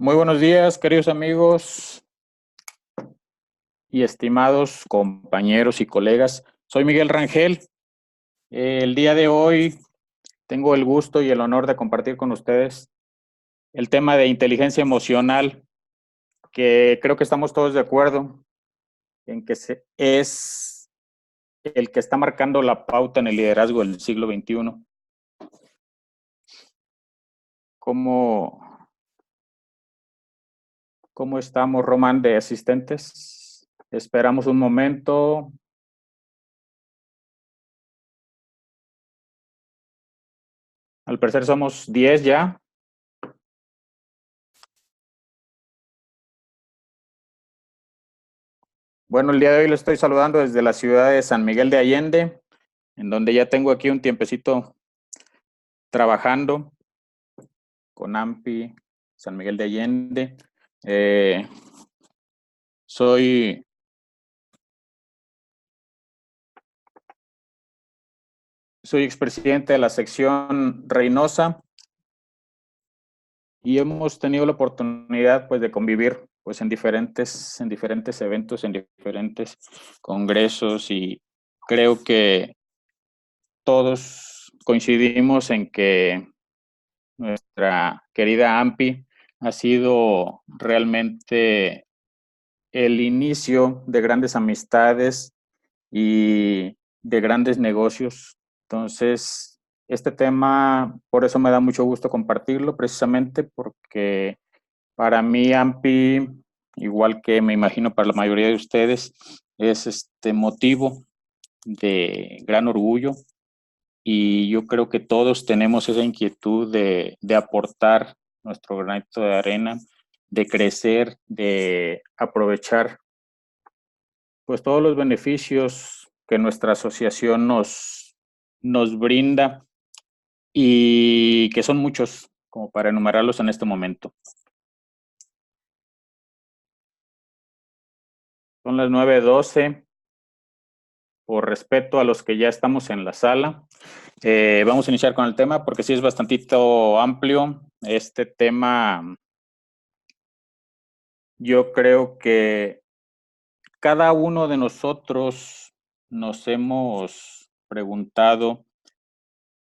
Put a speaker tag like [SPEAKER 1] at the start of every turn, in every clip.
[SPEAKER 1] Muy buenos días, queridos amigos y estimados compañeros y colegas. Soy Miguel Rangel. El día de hoy tengo el gusto y el honor de compartir con ustedes el tema de inteligencia emocional, que creo que estamos todos de acuerdo en que es el que está marcando la pauta en el liderazgo del siglo XXI. ¿Cómo, cómo estamos, Román, de asistentes? Esperamos un momento. Al parecer somos 10 ya. Bueno, el día de hoy lo estoy saludando desde la ciudad de San Miguel de Allende, en donde ya tengo aquí un tiempecito trabajando con AMPI San Miguel de Allende. Eh, soy expresidente de la sección Reynosa y hemos tenido la oportunidad pues de convivir pues en diferentes eventos, en diferentes congresos, y creo que todos coincidimos en que nuestra querida AMPI ha sido realmente el inicio de grandes amistades y de grandes negocios. Entonces, este tema, por eso me da mucho gusto compartirlo, precisamente porque para mí AMPI, igual que me imagino para la mayoría de ustedes, es este motivo de gran orgullo, y yo creo que todos tenemos esa inquietud de aportar nuestro granito de arena, de crecer, de aprovechar pues todos los beneficios que nuestra asociación nos brinda, y que son muchos como para enumerarlos en este momento. Son las 9:12. Por respeto a los que ya estamos en la sala, vamos a iniciar con el tema porque sí es bastantito amplio. Este tema, yo creo que cada uno de nosotros nos hemos preguntado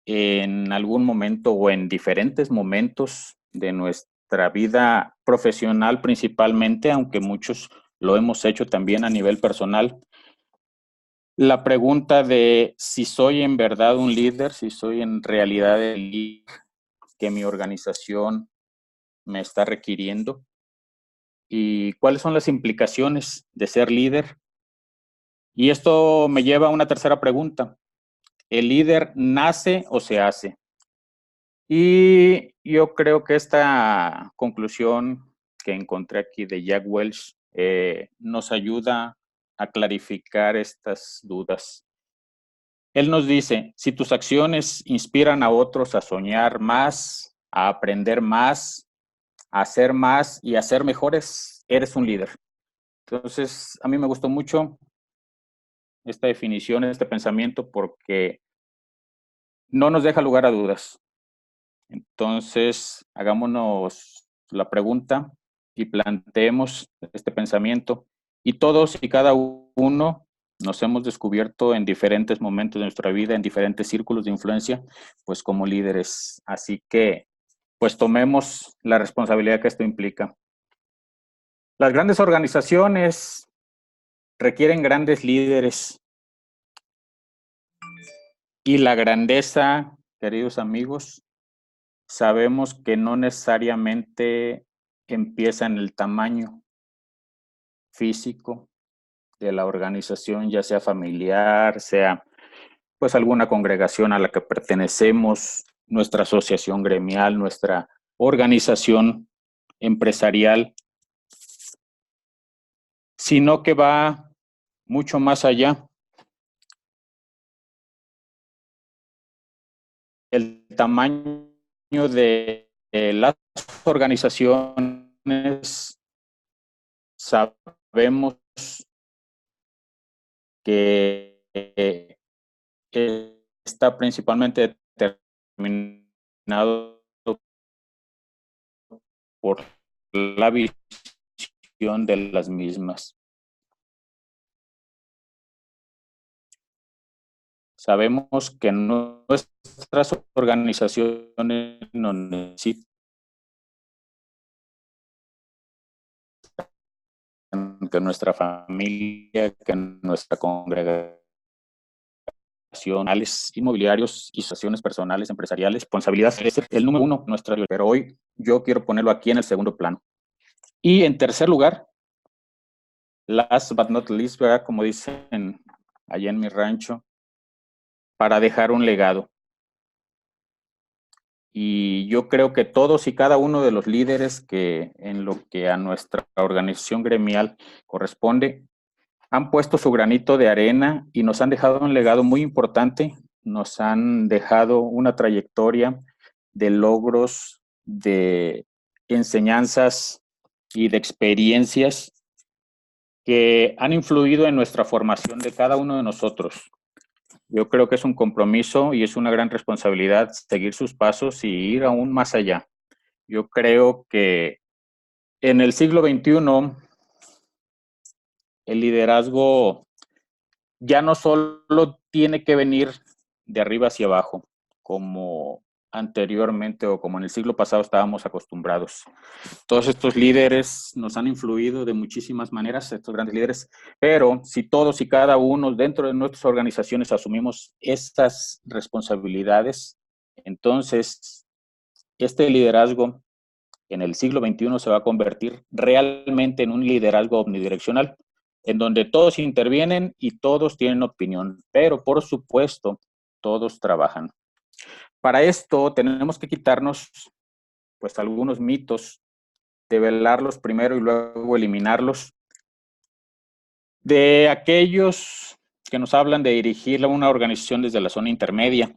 [SPEAKER 1] en algún momento o en diferentes momentos de nuestra vida profesional principalmente, aunque muchos lo hemos hecho también a nivel personal, la pregunta de si soy en verdad un líder, si soy en realidad el líder que mi organización me está requiriendo, y cuáles son las implicaciones de ser líder. Y esto me lleva a una tercera pregunta: ¿el líder nace o se hace? Y yo creo que esta conclusión que encontré aquí de Jack Welch nos ayuda a clarificar estas dudas. Él nos dice: si tus acciones inspiran a otros a soñar más, a aprender más, a hacer más y a ser mejores, eres un líder. Entonces, a mí me gustó mucho esta definición, este pensamiento, porque no nos deja lugar a dudas. Entonces, hagámonos la pregunta y planteemos este pensamiento. Y todos y cada uno nos hemos descubierto en diferentes momentos de nuestra vida, en diferentes círculos de influencia, pues como líderes. Así que, pues tomemos la responsabilidad que esto implica. Las grandes organizaciones requieren grandes líderes, y la grandeza, queridos amigos, sabemos que no necesariamente empieza en el tamaño físico de la organización, ya sea familiar, sea pues alguna congregación a la que pertenecemos, nuestra asociación gremial, nuestra organización empresarial, sino que va mucho más allá. El tamaño de las organizaciones, sabemos que está principalmente determinado por la visión de las mismas. Sabemos que nuestras organizaciones nos necesitan, que nuestra familia, que nuestra congregación, inmobiliarios y asociaciones personales, empresariales, responsabilidad es el número uno nuestra, pero hoy yo quiero ponerlo aquí en el segundo plano. Y en tercer lugar, last but not least, ¿verdad? Como dicen allá en mi rancho, para dejar un legado. Y yo creo que todos y cada uno de los líderes que en lo que a nuestra organización gremial corresponde, han puesto su granito de arena y nos han dejado un legado muy importante, nos han dejado una trayectoria de logros, de enseñanzas y de experiencias que han influido en nuestra formación de cada uno de nosotros. Yo creo que es un compromiso y es una gran responsabilidad seguir sus pasos y ir aún más allá. Yo creo que en el siglo XXI el liderazgo ya no solo tiene que venir de arriba hacia abajo, como anteriormente o como en el siglo pasado estábamos acostumbrados. Todos estos líderes nos han influido de muchísimas maneras, estos grandes líderes, pero si todos y cada uno dentro de nuestras organizaciones asumimos estas responsabilidades, entonces este liderazgo en el siglo XXI se va a convertir realmente en un liderazgo omnidireccional, en donde todos intervienen y todos tienen opinión, pero por supuesto, todos trabajan. Para esto tenemos que quitarnos pues algunos mitos, develarlos primero y luego eliminarlos, de aquellos que nos hablan de dirigir una organización desde la zona intermedia.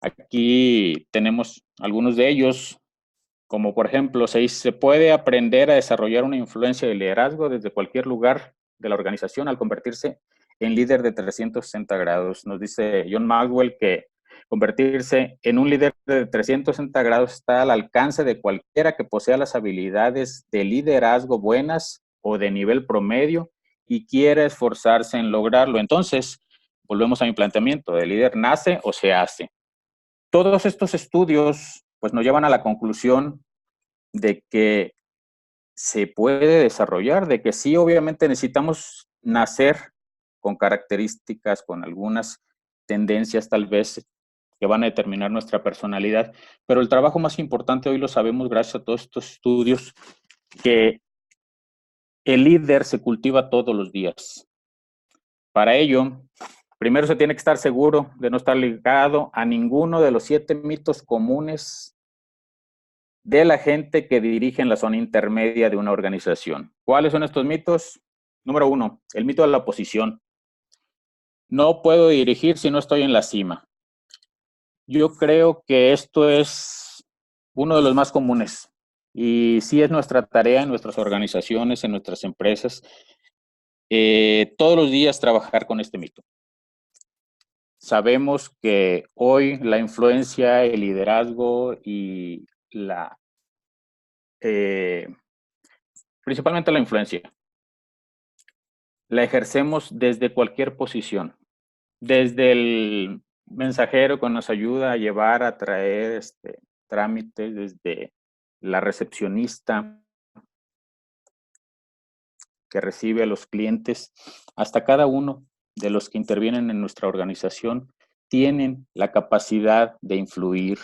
[SPEAKER 1] Aquí tenemos algunos de ellos, como por ejemplo, se puede aprender a desarrollar una influencia de liderazgo desde cualquier lugar de la organización al convertirse en líder de 360 grados. Nos dice John Maxwell que convertirse en un líder de 360 grados está al alcance de cualquiera que posea las habilidades de liderazgo buenas o de nivel promedio y quiera esforzarse en lograrlo. Entonces, volvemos a mi planteamiento, ¿el líder nace o se hace? Todos estos estudios pues nos llevan a la conclusión de que se puede desarrollar, de que sí, obviamente necesitamos nacer con características, con algunas tendencias tal vez que van a determinar nuestra personalidad, pero el trabajo más importante hoy lo sabemos gracias a todos estos estudios, que el líder se cultiva todos los días. Para ello, primero se tiene que estar seguro de no estar ligado a ninguno de los 7 mitos comunes de la gente que dirige en la zona intermedia de una organización. ¿Cuáles son estos mitos? Número 1, el mito de la oposición. No puedo dirigir si no estoy en la cima. Yo creo que esto es uno de los más comunes y sí es nuestra tarea en nuestras organizaciones, en nuestras empresas, todos los días trabajar con este mito. Sabemos que hoy la influencia, el liderazgo y principalmente la influencia, la ejercemos desde cualquier posición, desde el mensajero que nos ayuda a llevar, a traer trámites, desde la recepcionista que recibe a los clientes, hasta cada uno de los que intervienen en nuestra organización, tienen la capacidad de influir.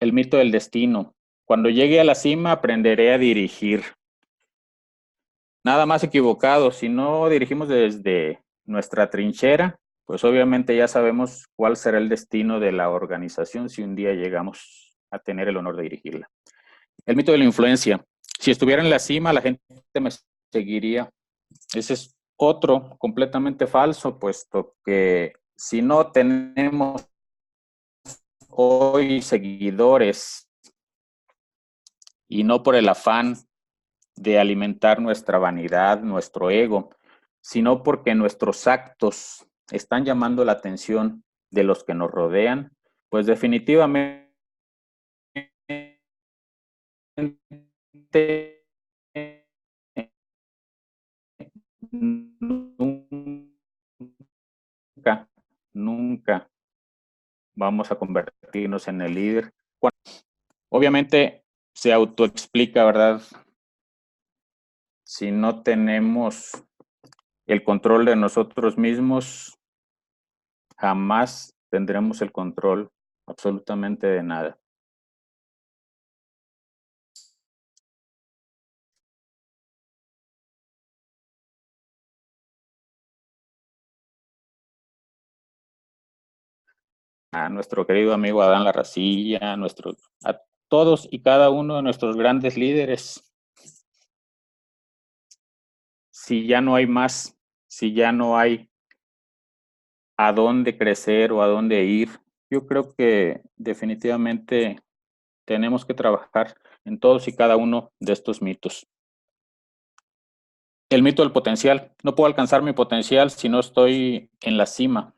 [SPEAKER 1] El mito del destino. Cuando llegue a la cima, aprenderé a dirigir. Nada más equivocado. Si no dirigimos desde nuestra trinchera, pues obviamente ya sabemos cuál será el destino de la organización si un día llegamos a tener el honor de dirigirla. El mito de la influencia. Si estuviera en la cima, la gente me seguiría. Ese es otro completamente falso, puesto que si no tenemos hoy seguidores y no por el afán de alimentar nuestra vanidad, nuestro ego, sino porque nuestros actos están llamando la atención de los que nos rodean, pues definitivamente nunca, nunca vamos a convertirnos en el líder. Obviamente se autoexplica, ¿verdad? Si no tenemos el control de nosotros mismos, jamás tendremos el control absolutamente de nada. A nuestro querido amigo Adán Larracilla, a todos y cada uno de nuestros grandes líderes. Si ya no hay más, si ya no hay a dónde crecer o a dónde ir, yo creo que definitivamente tenemos que trabajar en todos y cada uno de estos mitos. El mito del potencial. No puedo alcanzar mi potencial si no estoy en la cima.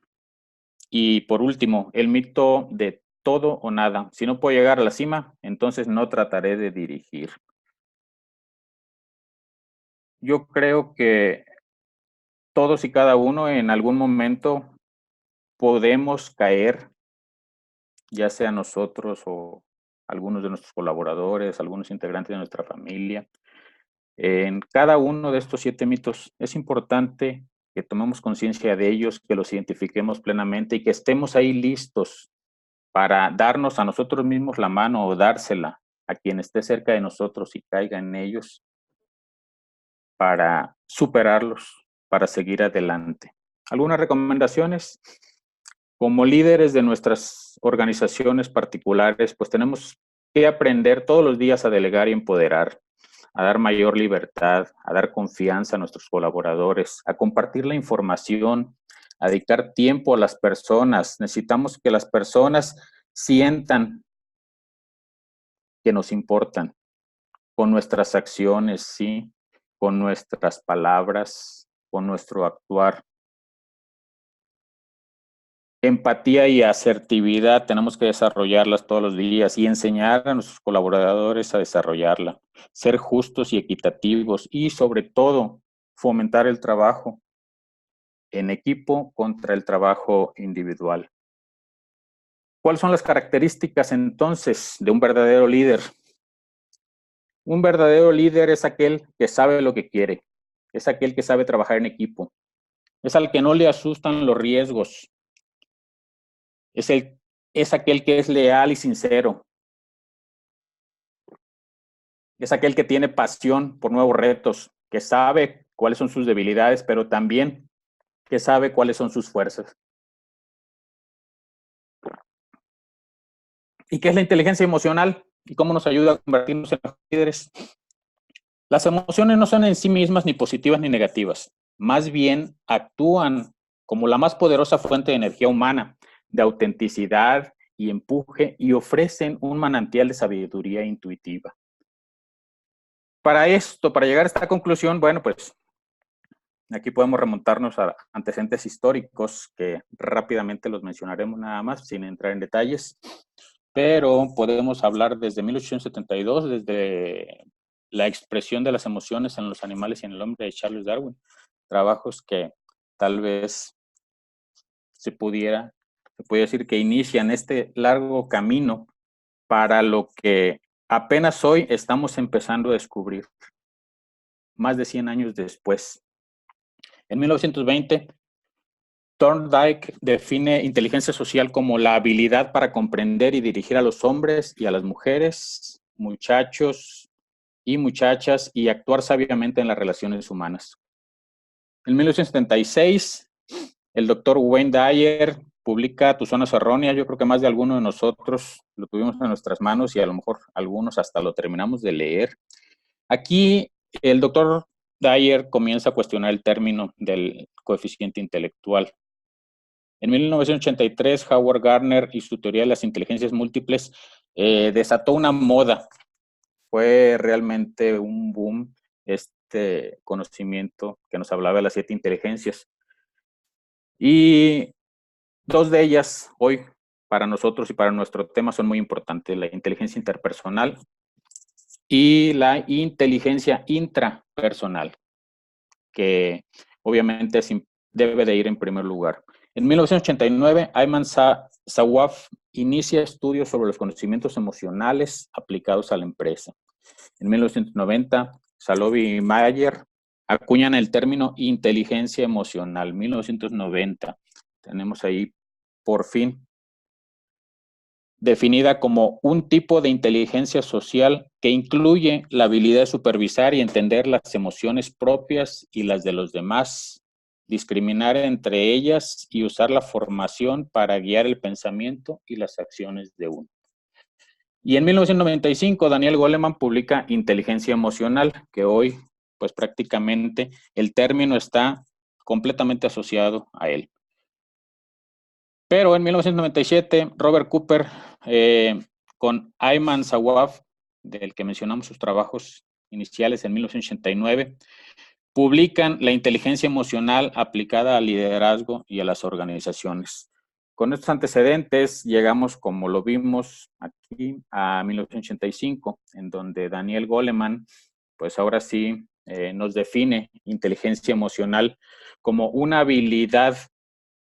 [SPEAKER 1] Y por último, el mito de todo o nada. Si no puedo llegar a la cima, entonces no trataré de dirigir. Yo creo que todos y cada uno en algún momento podemos caer, ya sea nosotros o algunos de nuestros colaboradores, algunos integrantes de nuestra familia. En cada uno de estos 7 mitos es importante que tomemos conciencia de ellos, que los identifiquemos plenamente y que estemos ahí listos para darnos a nosotros mismos la mano o dársela a quien esté cerca de nosotros y caiga en ellos para superarlos, para seguir adelante. ¿Algunas recomendaciones? Como líderes de nuestras organizaciones particulares, pues tenemos que aprender todos los días a delegar y empoderar, a dar mayor libertad, a dar confianza a nuestros colaboradores, a compartir la información, a dedicar tiempo a las personas. Necesitamos que las personas sientan que nos importan con nuestras acciones, sí, con nuestras palabras, con nuestro actuar. Empatía y asertividad tenemos que desarrollarlas todos los días y enseñar a nuestros colaboradores a desarrollarla. Ser justos y equitativos y sobre todo fomentar el trabajo en equipo contra el trabajo individual. ¿Cuáles son las características entonces de un verdadero líder? Un verdadero líder es aquel que sabe lo que quiere, es aquel que sabe trabajar en equipo, es al que no le asustan los riesgos, es aquel que es leal y sincero, es aquel que tiene pasión por nuevos retos, que sabe cuáles son sus debilidades, pero también que sabe cuáles son sus fuerzas. ¿Y qué es la inteligencia emocional? ¿Y cómo nos ayuda a convertirnos en líderes? Las emociones no son en sí mismas ni positivas ni negativas, más bien actúan como la más poderosa fuente de energía humana, de autenticidad y empuje, y ofrecen un manantial de sabiduría intuitiva. Para esto, para llegar a esta conclusión, bueno, pues aquí podemos remontarnos a antecedentes históricos que rápidamente los mencionaremos nada más, sin entrar en detalles, pero podemos hablar desde 1872, desde la expresión de las emociones en los animales y en el hombre de Charles Darwin, trabajos que tal vez se pudiera decir que inician este largo camino para lo que apenas hoy estamos empezando a descubrir, más de 100 años después. En 1920, Thorndike define inteligencia social como la habilidad para comprender y dirigir a los hombres y a las mujeres, muchachos y muchachas, y actuar sabiamente en las relaciones humanas. En 1976, el doctor Wayne Dyer publica Tus zonas erróneas. Yo creo que más de alguno de nosotros lo tuvimos en nuestras manos y a lo mejor algunos hasta lo terminamos de leer. Aquí el doctor Dyer comienza a cuestionar el término del coeficiente intelectual. En 1983, Howard Gardner y su teoría de las inteligencias múltiples desató una moda. Fue realmente un boom este conocimiento que nos hablaba de las 7 inteligencias. Y 2 de ellas hoy para nosotros y para nuestro tema son muy importantes: la inteligencia interpersonal y la inteligencia intrapersonal, que obviamente debe de ir en primer lugar. En 1989, Ayman Sawaf inicia estudios sobre los conocimientos emocionales aplicados a la empresa. En 1990, Salovey y Mayer acuñan el término inteligencia emocional. 1990, tenemos ahí por fin definida como un tipo de inteligencia social que incluye la habilidad de supervisar y entender las emociones propias y las de los demás, discriminar entre ellas y usar la formación para guiar el pensamiento y las acciones de uno. Y en 1995, Daniel Goleman publica Inteligencia Emocional, que hoy, pues prácticamente el término está completamente asociado a él. Pero en 1997, Robert Cooper, con Ayman Sawaf, del que mencionamos sus trabajos iniciales en 1989, publican la inteligencia emocional aplicada al liderazgo y a las organizaciones. Con estos antecedentes llegamos, como lo vimos aquí, a 1985, en donde Daniel Goleman, pues ahora sí, nos define inteligencia emocional como una habilidad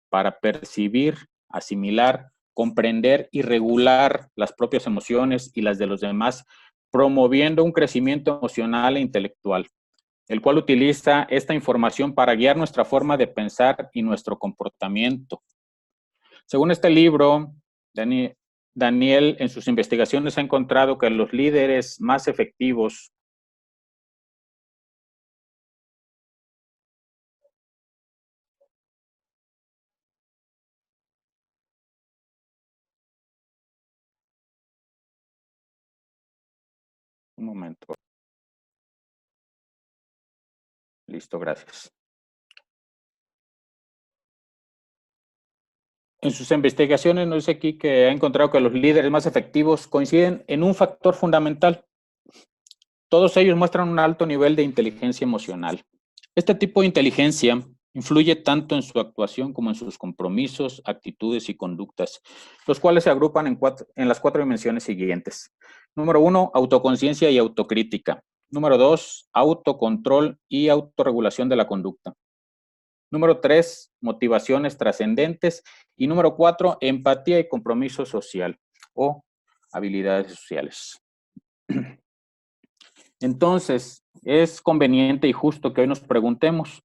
[SPEAKER 1] para percibir, asimilar, comprender y regular las propias emociones y las de los demás, promoviendo un crecimiento emocional e intelectual, el cual utiliza esta información para guiar nuestra forma de pensar y nuestro comportamiento. Según este libro, Daniel en sus investigaciones ha encontrado que los líderes más efectivos un momento, listo, gracias. En sus investigaciones nos dice aquí que ha encontrado que los líderes más efectivos coinciden en un factor fundamental. Todos ellos muestran un alto nivel de inteligencia emocional. Este tipo de inteligencia influye tanto en su actuación como en sus compromisos, actitudes y conductas, los cuales se agrupan en las 4 dimensiones siguientes. Número 1, autoconciencia y autocrítica. Número 2, autocontrol y autorregulación de la conducta. Número 3, motivaciones trascendentes. Y número 4, empatía y compromiso social o habilidades sociales. Entonces, es conveniente y justo que hoy nos preguntemos,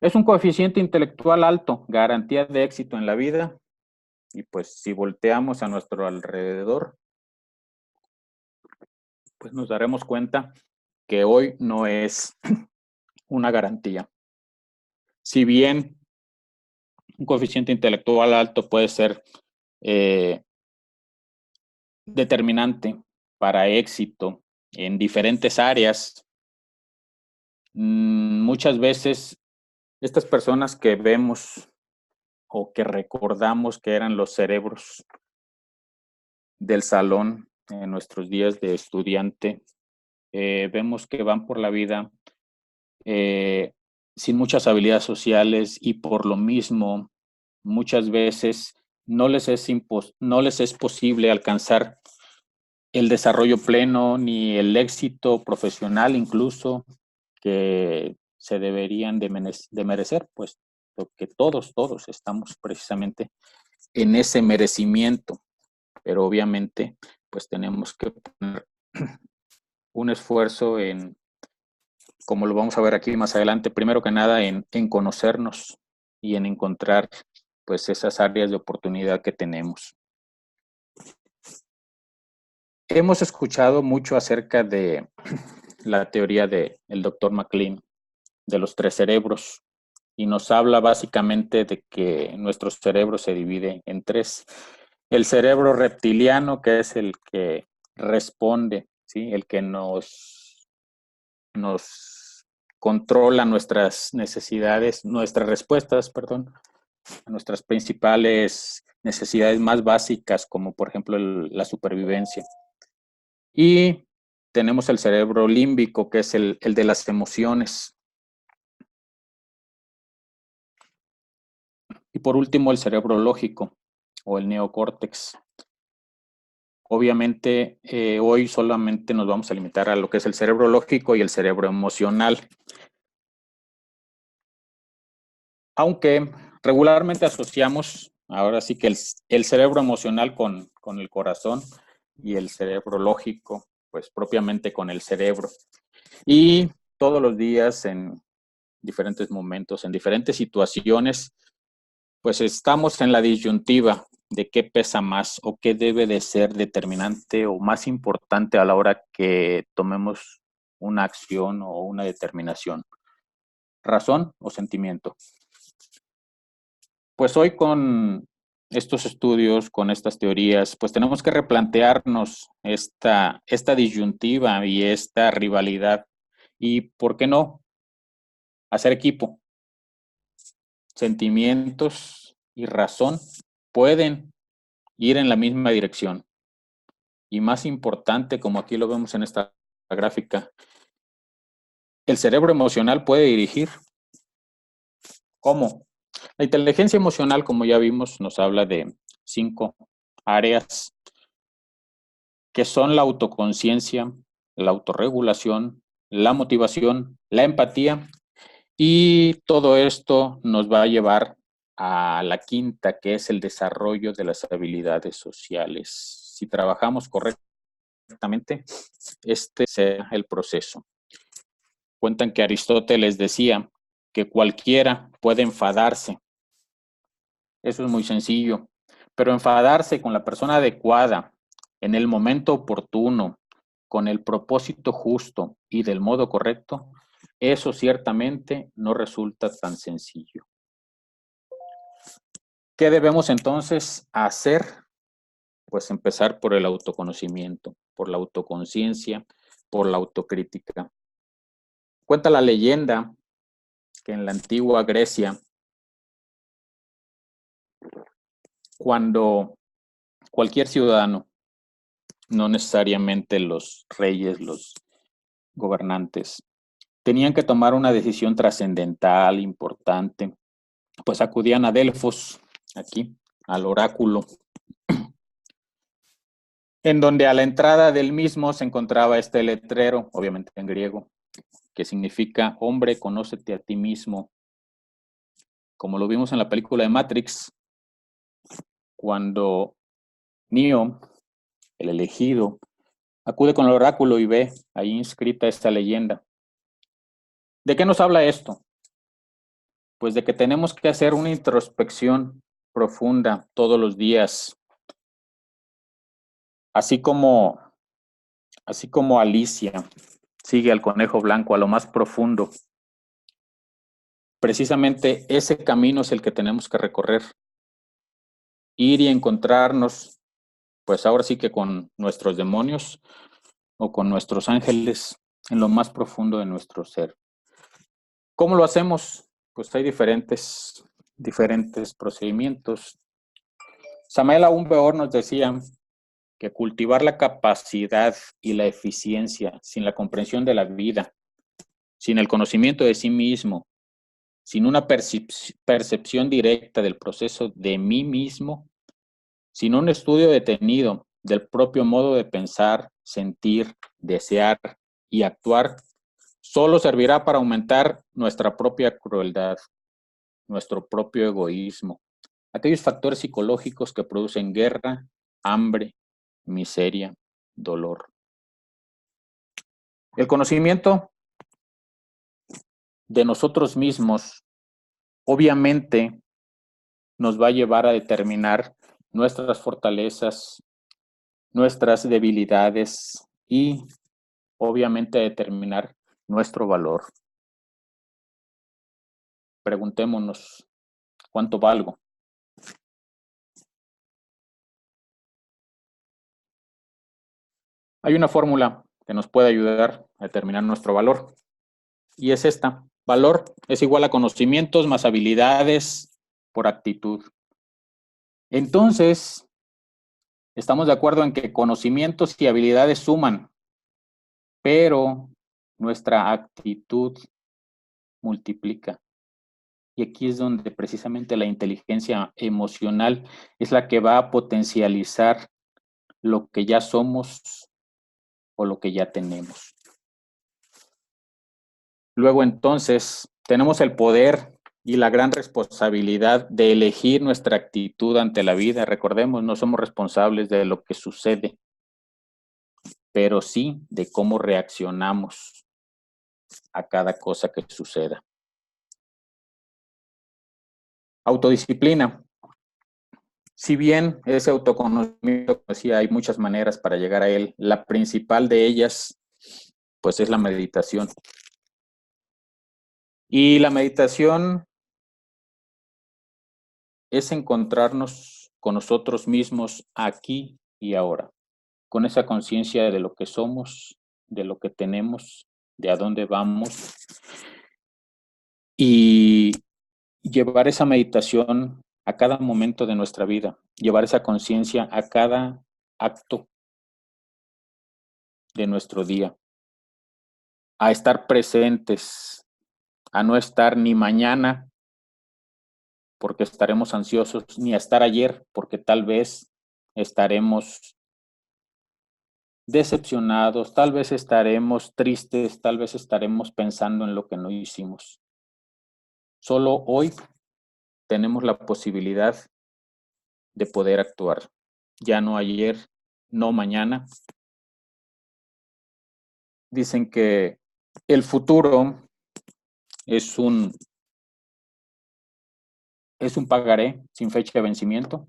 [SPEAKER 1] ¿es un coeficiente intelectual alto garantía de éxito en la vida? Y pues si volteamos a nuestro alrededor, pues nos daremos cuenta que hoy no es una garantía. Si bien un coeficiente intelectual alto puede ser eh, determinante para éxito en diferentes áreas, muchas veces estas personas que vemos o que recordamos que eran los cerebros del salón en nuestros días de estudiante, vemos que van por la vida eh, sin muchas habilidades sociales y por lo mismo muchas veces no les es posible alcanzar el desarrollo pleno ni el éxito profesional incluso que se deberían de merecer, pues porque todos estamos precisamente en ese merecimiento, pero obviamente pues tenemos que poner un esfuerzo en, como lo vamos a ver aquí más adelante, primero que nada en conocernos y en encontrar pues esas áreas de oportunidad que tenemos. Hemos escuchado mucho acerca de la teoría del doctor MacLean, de los 3 cerebros, y nos habla básicamente de que nuestro cerebro se divide en 3. El cerebro reptiliano, que es el que responde, ¿sí? El que nos controla nuestras necesidades, nuestras respuestas, perdón, a nuestras principales necesidades más básicas, como por ejemplo la supervivencia. Y tenemos el cerebro límbico, que es el de las emociones. Y por último, el cerebro lógico o el neocórtex, Obviamente, hoy solamente nos vamos a limitar a lo que es el cerebro lógico y el cerebro emocional. Aunque regularmente asociamos, ahora sí que el cerebro emocional con el corazón y el cerebro lógico, pues propiamente con el cerebro. Y todos los días, en diferentes momentos, en diferentes situaciones, pues estamos en la disyuntiva de qué pesa más o qué debe de ser determinante o más importante a la hora que tomemos una acción o una determinación. ¿Razón o sentimiento? Pues hoy con estos estudios, con estas teorías, pues tenemos que replantearnos esta disyuntiva y esta rivalidad. Y, ¿por qué no? Hacer equipo. Sentimientos y razón pueden ir en la misma dirección. Y más importante, como aquí lo vemos en esta gráfica, el cerebro emocional puede dirigir. ¿Cómo? La inteligencia emocional, como ya vimos, nos habla de 5 áreas que son la autoconciencia, la autorregulación, la motivación, la empatía, y todo esto nos va a llevar a la quinta, que es el desarrollo de las habilidades sociales. Si trabajamos correctamente, este será el proceso. Cuentan que Aristóteles decía que cualquiera puede enfadarse. Eso es muy sencillo, pero enfadarse con la persona adecuada, en el momento oportuno, con el propósito justo y del modo correcto, eso ciertamente no resulta tan sencillo. ¿Qué debemos entonces hacer? Pues empezar por el autoconocimiento, por la autoconciencia, por la autocrítica. Cuenta la leyenda que en la antigua Grecia, cuando cualquier ciudadano, no necesariamente los reyes, los gobernantes, tenían que tomar una decisión trascendental, importante, pues acudían a Delfos, aquí, al oráculo, en donde a la entrada del mismo se encontraba este letrero, obviamente en griego, que significa: hombre, conócete a ti mismo. Como lo vimos en la película de Matrix, cuando Neo, el elegido, acude con el oráculo y ve ahí inscrita esta leyenda. ¿De qué nos habla esto? Pues de que tenemos que hacer una introspección profunda todos los días, así como Alicia sigue al conejo blanco a lo más profundo. Precisamente ese camino es el que tenemos que recorrer. Ir y encontrarnos, pues ahora sí que con nuestros demonios o con nuestros ángeles en lo más profundo de nuestro ser. ¿Cómo lo hacemos? Pues hay diferentes procedimientos. Samael Aún Weor nos decía que cultivar la capacidad y la eficiencia sin la comprensión de la vida, sin el conocimiento de sí mismo, sin una percepción directa del proceso de mí mismo, sin un estudio detenido del propio modo de pensar, sentir, desear y actuar, solo servirá para aumentar nuestra propia crueldad, nuestro propio egoísmo, aquellos factores psicológicos que producen guerra, hambre, miseria, dolor. El conocimiento de nosotros mismos obviamente nos va a llevar a determinar nuestras fortalezas, nuestras debilidades y obviamente a determinar nuestro valor. Preguntémonos, ¿cuánto valgo? Hay una fórmula que nos puede ayudar a determinar nuestro valor y es esta: valor es igual a conocimientos más habilidades por actitud. Entonces, estamos de acuerdo en que conocimientos y habilidades suman, pero nuestra actitud multiplica. Y aquí es donde precisamente la inteligencia emocional es la que va a potencializar lo que ya somos o lo que ya tenemos. Luego entonces tenemos el poder y la gran responsabilidad de elegir nuestra actitud ante la vida. Recordemos, no somos responsables de lo que sucede, pero sí de cómo reaccionamos a cada cosa que suceda. Autodisciplina. Si bien ese autoconocimiento, como decía, hay muchas maneras para llegar a él, la principal de ellas, pues es la meditación. Y la meditación es encontrarnos con nosotros mismos aquí y ahora, con esa conciencia de lo que somos, de lo que tenemos, de a dónde vamos, y llevar esa meditación a cada momento de nuestra vida, llevar esa conciencia a cada acto de nuestro día, a estar presentes, a no estar ni mañana porque estaremos ansiosos, ni a estar ayer porque tal vez estaremos decepcionados, tal vez estaremos tristes, tal vez estaremos pensando en lo que no hicimos. Solo hoy tenemos la posibilidad de poder actuar. Ya no ayer, no mañana. Dicen que el futuro es un pagaré sin fecha de vencimiento.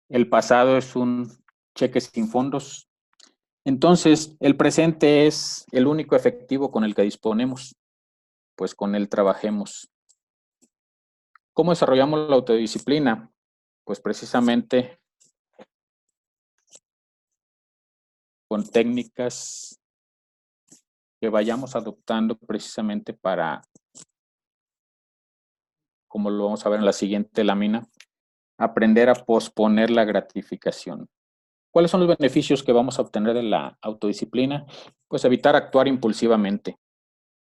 [SPEAKER 1] El pasado es un cheque sin fondos. Entonces, el presente es el único efectivo con el que disponemos, pues con él trabajemos. ¿Cómo desarrollamos la autodisciplina? Pues precisamente con técnicas que vayamos adoptando precisamente para, como lo vamos a ver en la siguiente lámina, aprender a posponer la gratificación. ¿Cuáles son los beneficios que vamos a obtener de la autodisciplina? Pues evitar actuar impulsivamente,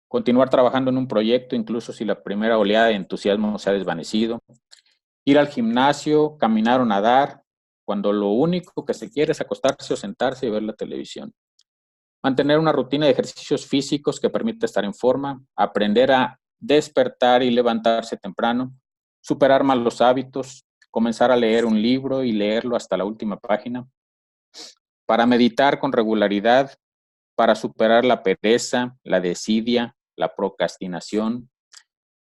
[SPEAKER 1] continuar trabajando en un proyecto incluso si la primera oleada de entusiasmo se ha desvanecido, ir al gimnasio, caminar o nadar, cuando lo único que se quiere es acostarse o sentarse y ver la televisión. Mantener una rutina de ejercicios físicos que permita estar en forma, aprender a despertar y levantarse temprano, superar malos hábitos, comenzar a leer un libro y leerlo hasta la última página, para meditar con regularidad, para superar la pereza, la desidia, la procrastinación,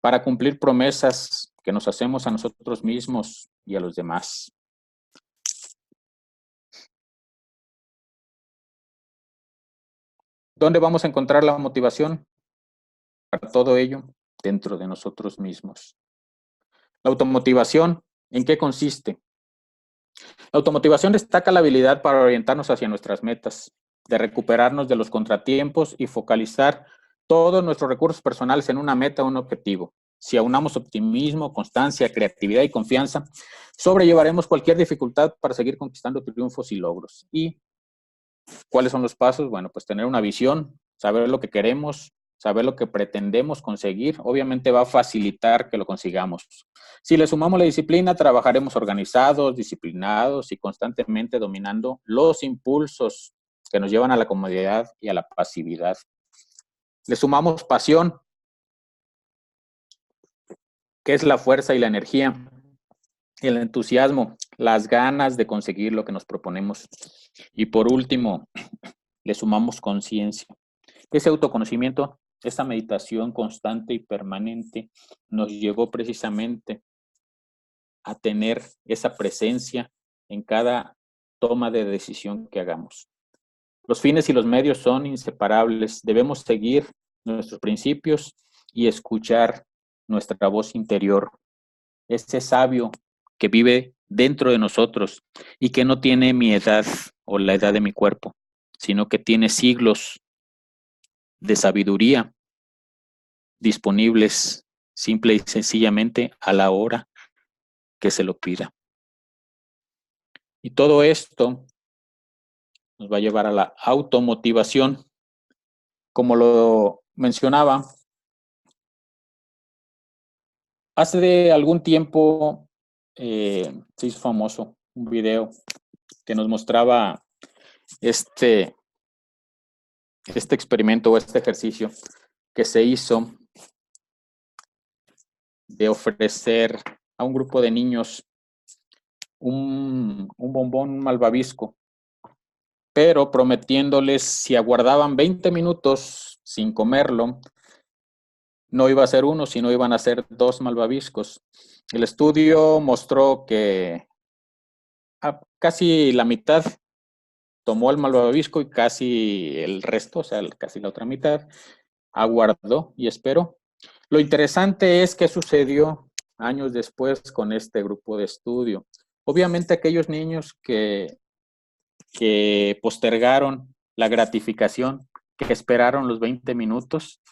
[SPEAKER 1] para cumplir promesas que nos hacemos a nosotros mismos y a los demás. ¿Dónde vamos a encontrar la motivación para todo ello? Dentro de nosotros mismos. La automotivación, ¿en qué consiste? La automotivación destaca la habilidad para orientarnos hacia nuestras metas, de recuperarnos de los contratiempos y focalizar todos nuestros recursos personales en una meta o un objetivo. Si aunamos optimismo, constancia, creatividad y confianza, sobrellevaremos cualquier dificultad para seguir conquistando triunfos y logros. ¿Y cuáles son los pasos? Bueno, pues tener una visión, saber lo que queremos, saber lo que pretendemos conseguir, obviamente va a facilitar que lo consigamos. Si le sumamos la disciplina, trabajaremos organizados, disciplinados y constantemente dominando los impulsos que nos llevan a la comodidad y a la pasividad. Le sumamos pasión, que es la fuerza y la energía, el entusiasmo, las ganas de conseguir lo que nos proponemos. Y por último, le sumamos conciencia. Ese autoconocimiento, esa meditación constante y permanente nos llevó precisamente a tener esa presencia en cada toma de decisión que hagamos. Los fines y los medios son inseparables. Debemos seguir nuestros principios y escuchar nuestra voz interior. Ese sabio que vive dentro de nosotros y que no tiene mi edad o la edad de mi cuerpo, sino que tiene siglos de sabiduría disponibles simple y sencillamente a la hora que se lo pida. Y todo esto nos va a llevar a la automotivación. Como lo mencionaba, hace de algún tiempo se hizo famoso un video que nos mostraba este experimento o este ejercicio que se hizo de ofrecer a un grupo de niños un bombón, un malvavisco, pero prometiéndoles si aguardaban 20 minutos sin comerlo, no iba a ser uno, sino iban a ser 2 malvaviscos. El estudio mostró que casi la mitad tomó el malvavisco y casi el resto, o sea, casi la otra mitad, aguardó y esperó. Lo interesante es qué sucedió años después con este grupo de estudio. Obviamente aquellos niños que postergaron la gratificación, que esperaron los 20 minutos,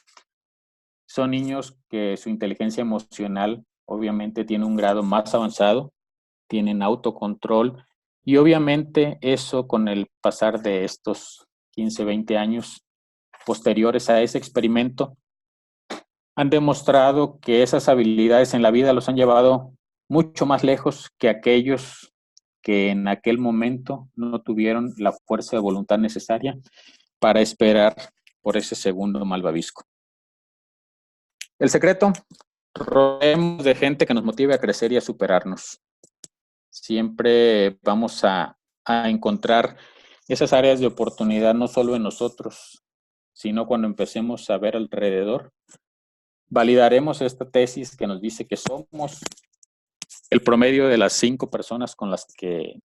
[SPEAKER 1] son niños que su inteligencia emocional obviamente tiene un grado más avanzado, tienen autocontrol y obviamente eso con el pasar de estos 15, 20 años posteriores a ese experimento, han demostrado que esas habilidades en la vida los han llevado mucho más lejos que aquellos que en aquel momento no tuvieron la fuerza de voluntad necesaria para esperar por ese segundo malvavisco. El secreto, rodeemos de gente que nos motive a crecer y a superarnos. Siempre vamos a encontrar esas áreas de oportunidad no solo en nosotros, sino cuando empecemos a ver alrededor. Validaremos esta tesis que nos dice que somos el promedio de las 5 personas con las que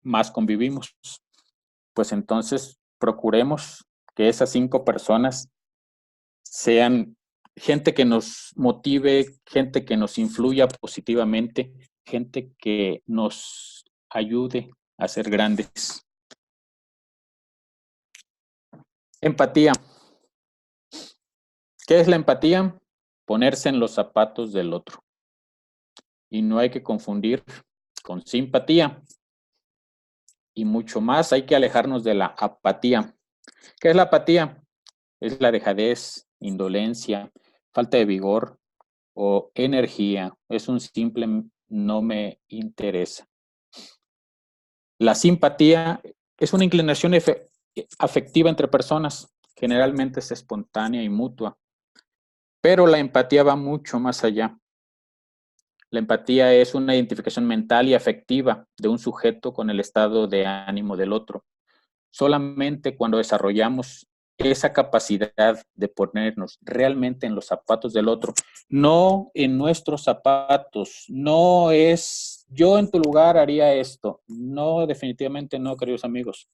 [SPEAKER 1] más convivimos. Pues entonces procuremos que esas 5 personas sean gente que nos motive, gente que nos influya positivamente, gente que nos ayude a ser grandes. Empatía. ¿Qué es la empatía? Ponerse en los zapatos del otro. Y no hay que confundir con simpatía. Y mucho más, hay que alejarnos de la apatía. ¿Qué es la apatía? Es la dejadez, indolencia, falta de vigor o energía. Es un simple no me interesa. La simpatía es una inclinación afectiva entre personas. Generalmente es espontánea y mutua. Pero la empatía va mucho más allá. La empatía es una identificación mental y afectiva de un sujeto con el estado de ánimo del otro. Solamente cuando desarrollamos esa capacidad de ponernos realmente en los zapatos del otro, no en nuestros zapatos, no es yo en tu lugar haría esto, no, definitivamente no, queridos amigos,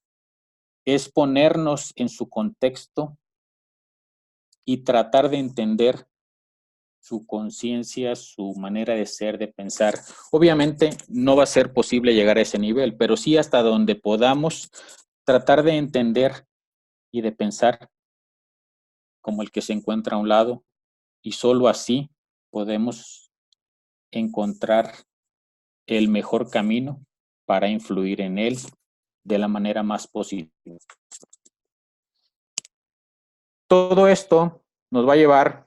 [SPEAKER 1] es ponernos en su contexto y tratar de entender su conciencia, su manera de ser, de pensar. Obviamente no va a ser posible llegar a ese nivel, pero sí hasta donde podamos tratar de entender y de pensar como el que se encuentra a un lado, y solo así podemos encontrar el mejor camino para influir en él de la manera más positiva. Todo esto nos va a llevar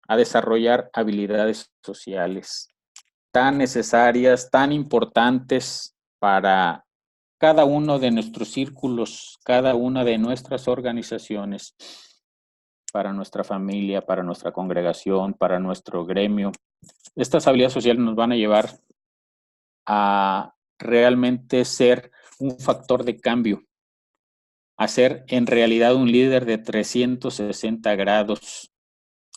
[SPEAKER 1] a desarrollar habilidades sociales tan necesarias, tan importantes para cada uno de nuestros círculos, cada una de nuestras organizaciones, para nuestra familia, para nuestra congregación, para nuestro gremio. Estas habilidades sociales nos van a llevar a realmente ser un factor de cambio, a ser en realidad un líder de 360 grados,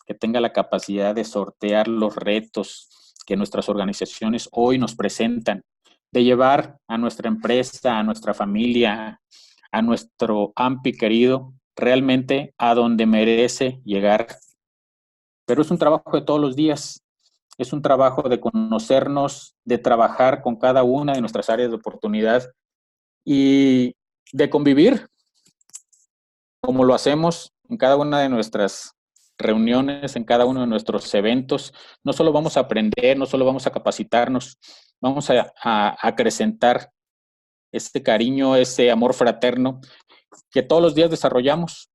[SPEAKER 1] que tenga la capacidad de sortear los retos que nuestras organizaciones hoy nos presentan, de llevar a nuestra empresa, a nuestra familia, a nuestro AMPI querido, realmente a donde merece llegar. Pero es un trabajo de todos los días, es un trabajo de conocernos, de trabajar con cada una de nuestras áreas de oportunidad y de convivir como lo hacemos en cada una de nuestras reuniones, en cada uno de nuestros eventos. No solo vamos a aprender, no solo vamos a capacitarnos, vamos a acrecentar ese cariño, ese amor fraterno que todos los días desarrollamos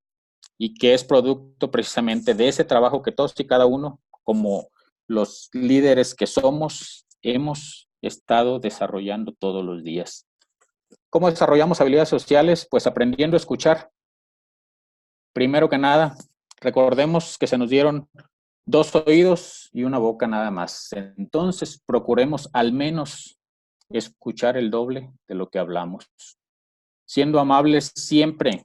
[SPEAKER 1] y que es producto precisamente de ese trabajo que todos y cada uno, como los líderes que somos, hemos estado desarrollando todos los días. ¿Cómo desarrollamos habilidades sociales? Pues aprendiendo a escuchar. Primero que nada, recordemos que se nos dieron 2 oídos y una boca nada más. Entonces, procuremos al menos escuchar el doble de lo que hablamos. Siendo amables siempre.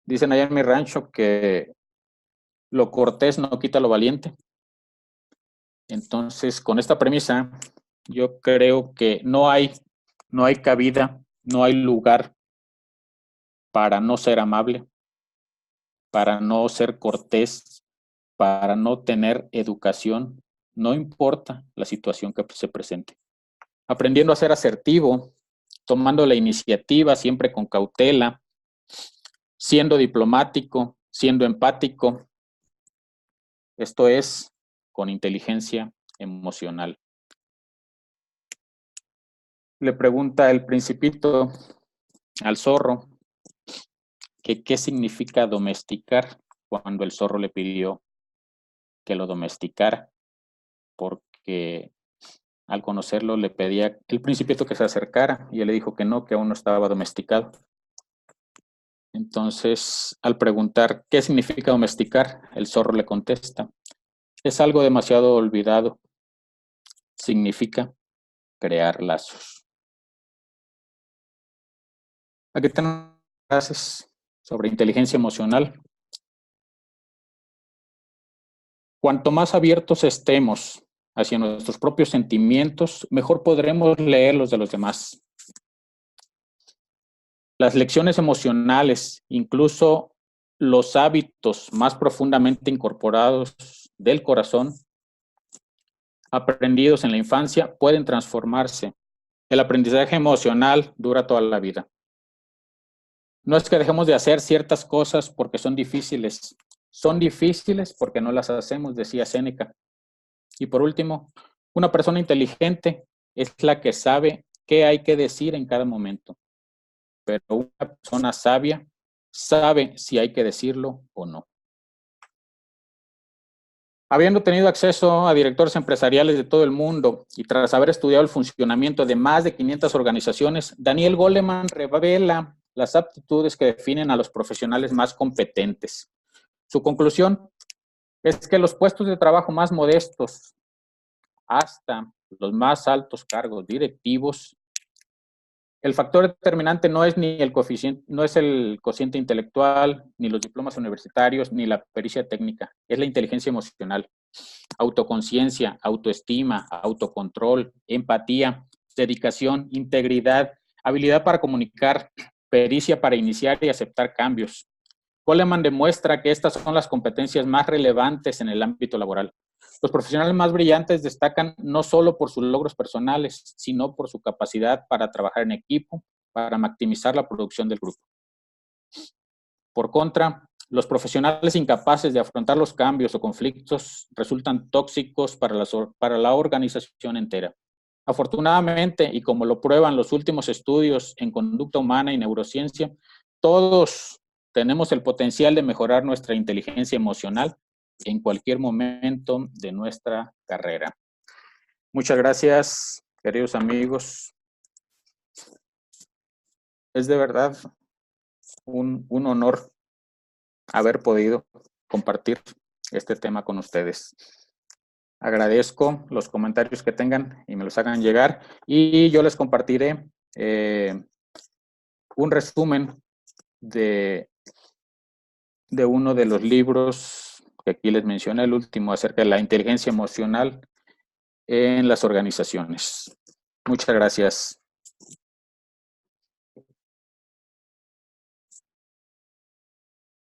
[SPEAKER 1] Dicen allá en mi rancho que lo cortés no quita lo valiente. Entonces, con esta premisa, yo creo que no hay cabida, no hay lugar para no ser amable, para no ser cortés, para no tener educación, no importa la situación que se presente. Aprendiendo a ser asertivo, tomando la iniciativa siempre con cautela, siendo diplomático, siendo empático. Esto es con inteligencia emocional. Le pregunta el Principito al zorro que qué significa domesticar cuando el zorro le pidió que lo domesticara, porque al conocerlo le pedía el Principito que se acercara y él le dijo que no, que aún no estaba domesticado. Entonces, al preguntar qué significa domesticar, el zorro le contesta, es algo demasiado olvidado, significa crear lazos. Aquí tenemos frases sobre inteligencia emocional. Cuanto más abiertos estemos hacia nuestros propios sentimientos, mejor podremos leer los de los demás. Las lecciones emocionales, incluso los hábitos más profundamente incorporados del corazón, aprendidos en la infancia, pueden transformarse. El aprendizaje emocional dura toda la vida. No es que dejemos de hacer ciertas cosas porque son difíciles porque no las hacemos, decía Séneca. Y por último, una persona inteligente es la que sabe qué hay que decir en cada momento. Pero una persona sabia sabe si hay que decirlo o no. Habiendo tenido acceso a directores empresariales de todo el mundo y tras haber estudiado el funcionamiento de más de 500 organizaciones, Daniel Goleman revela las aptitudes que definen a los profesionales más competentes. Su conclusión es que los puestos de trabajo más modestos hasta los más altos cargos directivos, el factor determinante no es ni el coeficiente, no es el cociente intelectual, ni los diplomas universitarios, ni la pericia técnica, es la inteligencia emocional. Autoconciencia, autoestima, autocontrol, empatía, dedicación, integridad, habilidad para comunicar, pericia para iniciar y aceptar cambios. Goleman demuestra que estas son las competencias más relevantes en el ámbito laboral. Los profesionales más brillantes destacan no solo por sus logros personales, sino por su capacidad para trabajar en equipo, para maximizar la producción del grupo. Por contra, los profesionales incapaces de afrontar los cambios o conflictos resultan tóxicos para la organización entera. Afortunadamente, y como lo prueban los últimos estudios en conducta humana y neurociencia, todos tenemos el potencial de mejorar nuestra inteligencia emocional en cualquier momento de nuestra carrera. Muchas gracias, queridos amigos. Es de verdad un honor haber podido compartir este tema con ustedes. Agradezco los comentarios que tengan y me los hagan llegar y yo les compartiré un resumen de uno de los libros que aquí les mencioné, el último, acerca de la inteligencia emocional en las organizaciones. Muchas gracias.